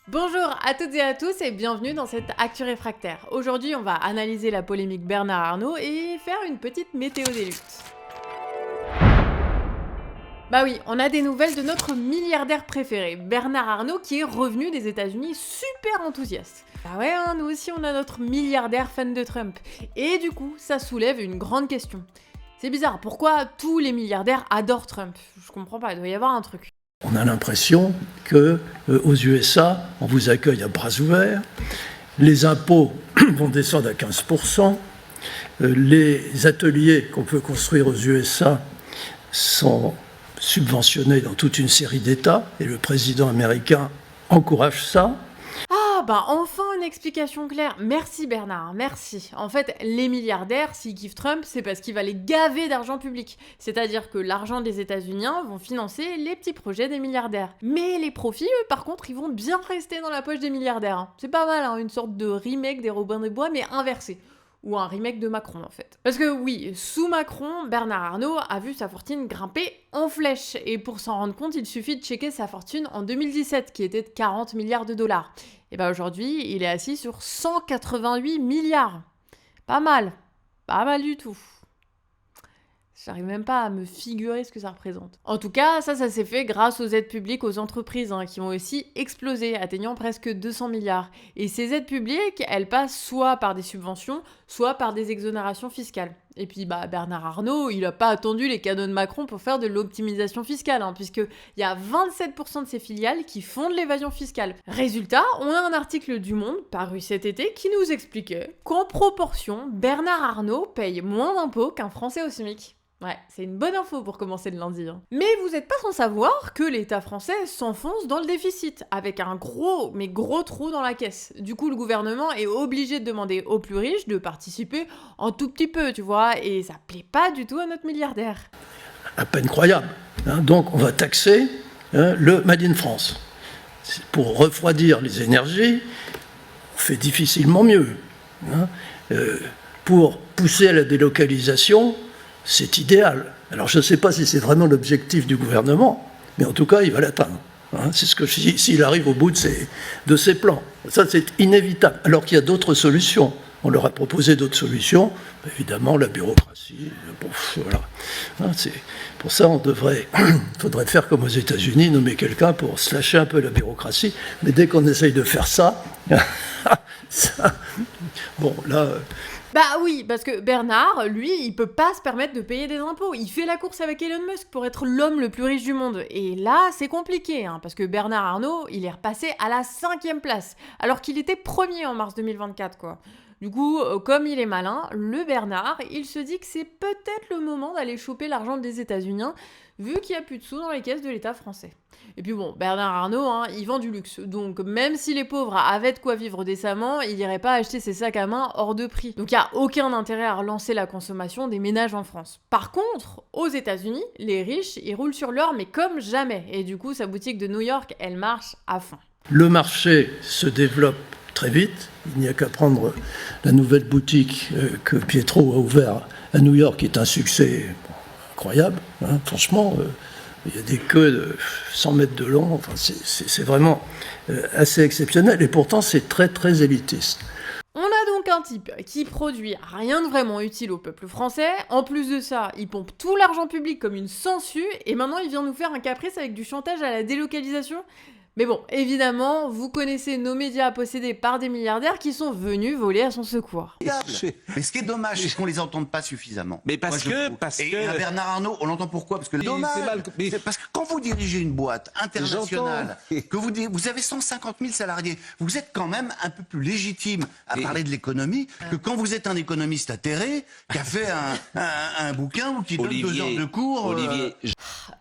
Bonjour à toutes et à tous et bienvenue dans cette Actu Réfractaire. Aujourd'hui, on va analyser la polémique Bernard Arnault et faire une petite météo des luttes. Bah oui, on a des nouvelles de notre milliardaire préféré, Bernard Arnault, qui est revenu des États-Unis super enthousiaste. Bah ouais, hein, nous aussi on a notre milliardaire fan de Trump. Et du coup, ça soulève une grande question. C'est bizarre, pourquoi tous les milliardaires adorent Trump? Je comprends pas, il doit y avoir un truc. On a l'impression que aux USA, on vous accueille à bras ouverts, les impôts vont descendre à 15%, les ateliers qu'on peut construire aux USA sont subventionnés dans toute une série d'États, et le président américain encourage ça. Ah bah enfin une explication claire. Merci Bernard, merci. En fait, les milliardaires, s'ils kiffent Trump, c'est parce qu'il va les gaver d'argent public. C'est-à-dire que l'argent des États-Unis vont financer les petits projets des milliardaires. Mais les profits, eux, par contre, ils vont bien rester dans la poche des milliardaires. Hein. C'est pas mal, hein, une sorte de remake des Robins des Bois, mais inversé. Ou un remake de Macron en fait. Parce que oui, sous Macron, Bernard Arnault a vu sa fortune grimper en flèche. Et pour s'en rendre compte, il suffit de checker sa fortune en 2017, qui était de 40 milliards de dollars. Et bien aujourd'hui, il est assis sur 188 milliards. Pas mal du tout. J'arrive même pas à me figurer ce que ça représente. En tout cas, ça s'est fait grâce aux aides publiques aux entreprises, qui ont aussi explosé, atteignant presque 200 milliards. Et ces aides publiques, elles passent soit par des subventions, soit par des exonérations fiscales. Et puis Bernard Arnault, il a pas attendu les cadeaux de Macron pour faire de l'optimisation fiscale, puisqu'il y a 27% de ses filiales qui font de l'évasion fiscale. Résultat, on a un article du Monde, paru cet été, qui nous expliquait qu'en proportion, Bernard Arnault paye moins d'impôts qu'un Français au SMIC. Ouais, c'est une bonne info pour commencer le lundi. Mais vous n'êtes pas sans savoir que l'État français s'enfonce dans le déficit, avec un gros trou dans la caisse. Du coup, le gouvernement est obligé de demander aux plus riches de participer un tout petit peu, tu vois, et ça plaît pas du tout à notre milliardaire. À peine croyable. Donc on va taxer le Made in France. Pour refroidir les énergies, on fait difficilement mieux. Pour pousser à la délocalisation, c'est idéal. Alors je ne sais pas si c'est vraiment l'objectif du gouvernement, mais en tout cas, il va l'atteindre. C'est ce que s'il arrive au bout de ses plans. Ça, c'est inévitable. Alors qu'il y a d'autres solutions. On leur a proposé d'autres solutions. Évidemment, la bureaucratie. Bon, voilà. Pour ça, faudrait faire comme aux États-Unis, nommer quelqu'un pour se lâcher un peu la bureaucratie. Mais dès qu'on essaye de faire ça, bon, là. Bah oui, parce que Bernard, lui, il peut pas se permettre de payer des impôts. Il fait la course avec Elon Musk pour être l'homme le plus riche du monde. Et là, c'est compliqué, parce que Bernard Arnault, il est repassé à la 5e place, alors qu'il était premier en mars 2024, quoi. Du coup, comme il est malin, le Bernard, il se dit que c'est peut-être le moment d'aller choper l'argent des États-Unis, vu qu'il n'y a plus de sous dans les caisses de l'État français. Et puis bon, Bernard Arnault, il vend du luxe. Donc même si les pauvres avaient de quoi vivre décemment, il n'irait pas acheter ses sacs à main hors de prix. Donc il n'y a aucun intérêt à relancer la consommation des ménages en France. Par contre, aux États-Unis, les riches, ils roulent sur l'or, mais comme jamais. Et du coup, sa boutique de New York, elle marche à fond. Le marché se développe très vite. Il n'y a qu'à prendre la nouvelle boutique que Pietro a ouverte à New York, qui est un succès incroyable. Franchement, il y a des queues de 100 mètres de long. Enfin, c'est vraiment assez exceptionnel. Et pourtant, c'est très, très élitiste. On a donc un type qui produit rien de vraiment utile au peuple français. En plus de ça, il pompe tout l'argent public comme une sangsue. Et maintenant, il vient nous faire un caprice avec du chantage à la délocalisation. Mais bon, évidemment, vous connaissez nos médias possédés par des milliardaires qui sont venus voler à son secours. Mais ce qui est dommage, c'est qu'on les entende pas suffisamment. Mais parce que à Bernard Arnault, on l'entend pourquoi? Parce que c'est parce que quand vous dirigez une boîte internationale, que vous avez 150 000 salariés, vous êtes quand même un peu plus légitime à parler de l'économie que quand vous êtes un économiste atterré qui a fait un bouquin ou qui donne 2 heures de cours. Olivier,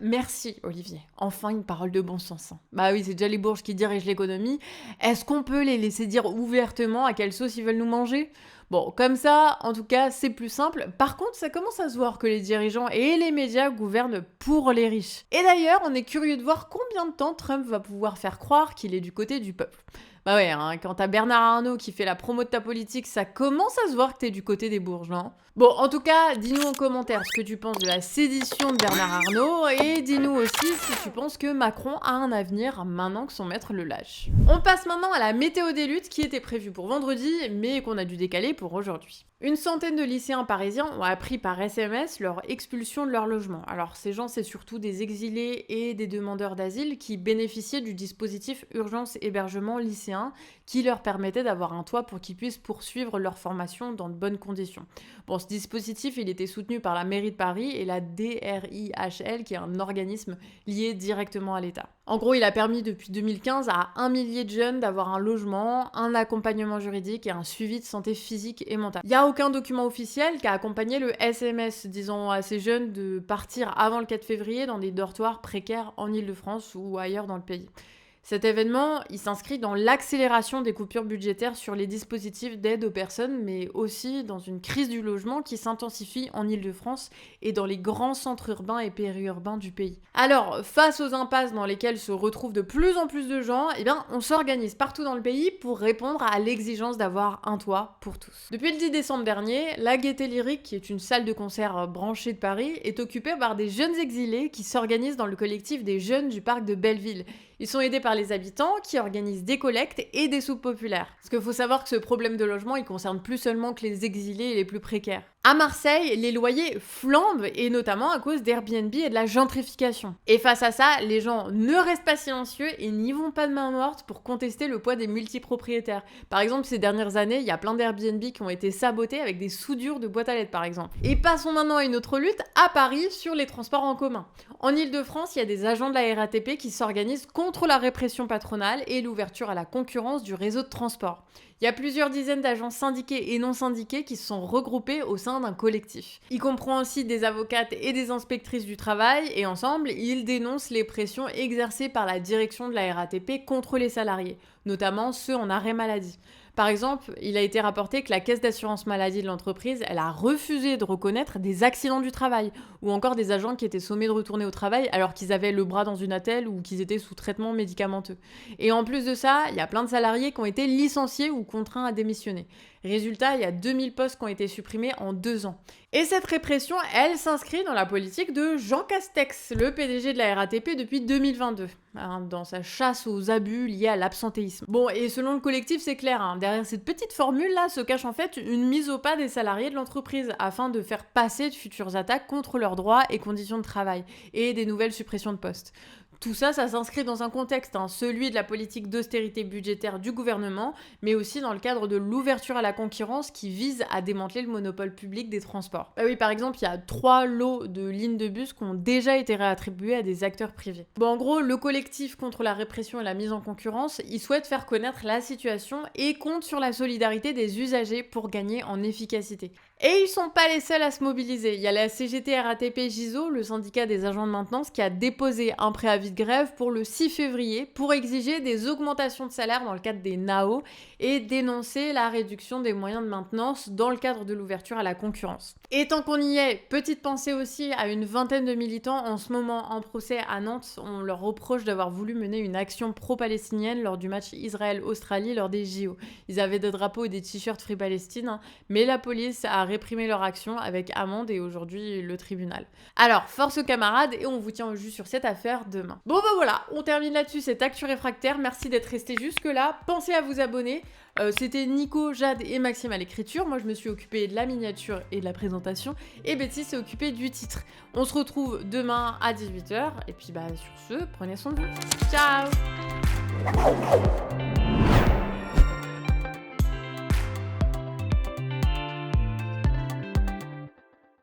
Merci Olivier, enfin une parole de bon sens. Bah oui, c'est déjà les bourges qui dirigent l'économie. Est-ce qu'on peut les laisser dire ouvertement à quelle sauce ils veulent nous manger? Bon, comme ça, en tout cas, c'est plus simple. Par contre, ça commence à se voir que les dirigeants et les médias gouvernent pour les riches. Et d'ailleurs, on est curieux de voir combien de temps Trump va pouvoir faire croire qu'il est du côté du peuple. Bah ouais, hein, quand t'as Bernard Arnault qui fait la promo de ta politique, ça commence à se voir que t'es du côté des bourgeois. Bon, en tout cas, dis-nous en commentaire ce que tu penses de la sédition de Bernard Arnault et dis-nous aussi si tu penses que Macron a un avenir maintenant que son maître le lâche. On passe maintenant à la météo des luttes qui était prévue pour vendredi mais qu'on a dû décaler pour aujourd'hui. Une centaine de lycéens parisiens ont appris par SMS leur expulsion de leur logement. Alors ces gens, c'est surtout des exilés et des demandeurs d'asile qui bénéficiaient du dispositif urgence hébergement lycéen qui leur permettait d'avoir un toit pour qu'ils puissent poursuivre leur formation dans de bonnes conditions. Bon, ce dispositif, il était soutenu par la mairie de Paris et la DRIHL, qui est un organisme lié directement à l'État. En gros, il a permis depuis 2015 à 1 millier de jeunes d'avoir un logement, un accompagnement juridique et un suivi de santé physique et mentale. Il n'y a aucun document officiel qui a accompagné le SMS, disant à ces jeunes de partir avant le 4 février dans des dortoirs précaires en Île-de-France ou ailleurs dans le pays. Cet événement, il s'inscrit dans l'accélération des coupures budgétaires sur les dispositifs d'aide aux personnes, mais aussi dans une crise du logement qui s'intensifie en Île-de-France et dans les grands centres urbains et périurbains du pays. Alors, face aux impasses dans lesquelles se retrouvent de plus en plus de gens, on s'organise partout dans le pays pour répondre à l'exigence d'avoir un toit pour tous. Depuis le 10 décembre dernier, la Gaîté Lyrique, qui est une salle de concert branchée de Paris, est occupée par des jeunes exilés qui s'organisent dans le collectif des jeunes du parc de Belleville. Ils sont aidés par les habitants qui organisent des collectes et des soupes populaires. Parce qu'il faut savoir que ce problème de logement, il concerne plus seulement que les exilés et les plus précaires. À Marseille, les loyers flambent et notamment à cause d'Airbnb et de la gentrification. Et face à ça, les gens ne restent pas silencieux et n'y vont pas de main morte pour contester le poids des multipropriétaires. Par exemple, ces dernières années, il y a plein d'Airbnb qui ont été sabotés avec des soudures de boîtes à lettres par exemple. Et passons maintenant à une autre lutte, à Paris, sur les transports en commun. En Île-de-France, il y a des agents de la RATP qui s'organisent contre la répression patronale et l'ouverture à la concurrence du réseau de transport. Il y a plusieurs dizaines d'agents syndiqués et non syndiqués qui se sont regroupés au sein d'un collectif. Il comprend aussi des avocates et des inspectrices du travail et ensemble, ils dénoncent les pressions exercées par la direction de la RATP contre les salariés, notamment ceux en arrêt maladie. Par exemple, il a été rapporté que la caisse d'assurance maladie de l'entreprise, elle a refusé de reconnaître des accidents du travail ou encore des agents qui étaient sommés de retourner au travail alors qu'ils avaient le bras dans une attelle ou qu'ils étaient sous traitement médicamenteux. Et en plus de ça, il y a plein de salariés qui ont été licenciés ou contraints à démissionner. Résultat, il y a 2000 postes qui ont été supprimés en 2 ans. Et cette répression, elle s'inscrit dans la politique de Jean Castex, le PDG de la RATP depuis 2022, dans sa chasse aux abus liés à l'absentéisme. Bon, et selon le collectif, c'est clair, derrière cette petite formule-là se cache en fait une mise au pas des salariés de l'entreprise afin de faire passer de futures attaques contre leurs droits et conditions de travail et des nouvelles suppressions de postes. Tout ça, ça s'inscrit dans un contexte, celui de la politique d'austérité budgétaire du gouvernement, mais aussi dans le cadre de l'ouverture à la concurrence qui vise à démanteler le monopole public des transports. Bah oui, par exemple, il y a 3 lots de lignes de bus qui ont déjà été réattribués à des acteurs privés. Bon, en gros, le collectif contre la répression et la mise en concurrence, il souhaite faire connaître la situation et compte sur la solidarité des usagers pour gagner en efficacité. Et ils sont pas les seuls à se mobiliser. Il y a la CGT RATP GISO, le syndicat des agents de maintenance, qui a déposé un préavis de grève pour le 6 février pour exiger des augmentations de salaire dans le cadre des NAO et dénoncer la réduction des moyens de maintenance dans le cadre de l'ouverture à la concurrence. Et tant qu'on y est, petite pensée aussi à une vingtaine de militants en ce moment en procès à Nantes. On leur reproche d'avoir voulu mener une action pro-palestinienne lors du match Israël-Australie lors des JO. Ils avaient des drapeaux et des t-shirts Free Palestine, mais la police a réprimer leur action avec amende et aujourd'hui le tribunal. Alors, force aux camarades et on vous tient au jus sur cette affaire demain. Bon bah voilà, on termine là-dessus cette Actu Réfractaire. Merci d'être resté jusque-là. Pensez à vous abonner. C'était Nico, Jade et Maxime à l'écriture. Moi, je me suis occupée de la miniature et de la présentation. Et Betty s'est occupée du titre. On se retrouve demain à 18h. Et puis, sur ce, prenez soin de vous. Ciao!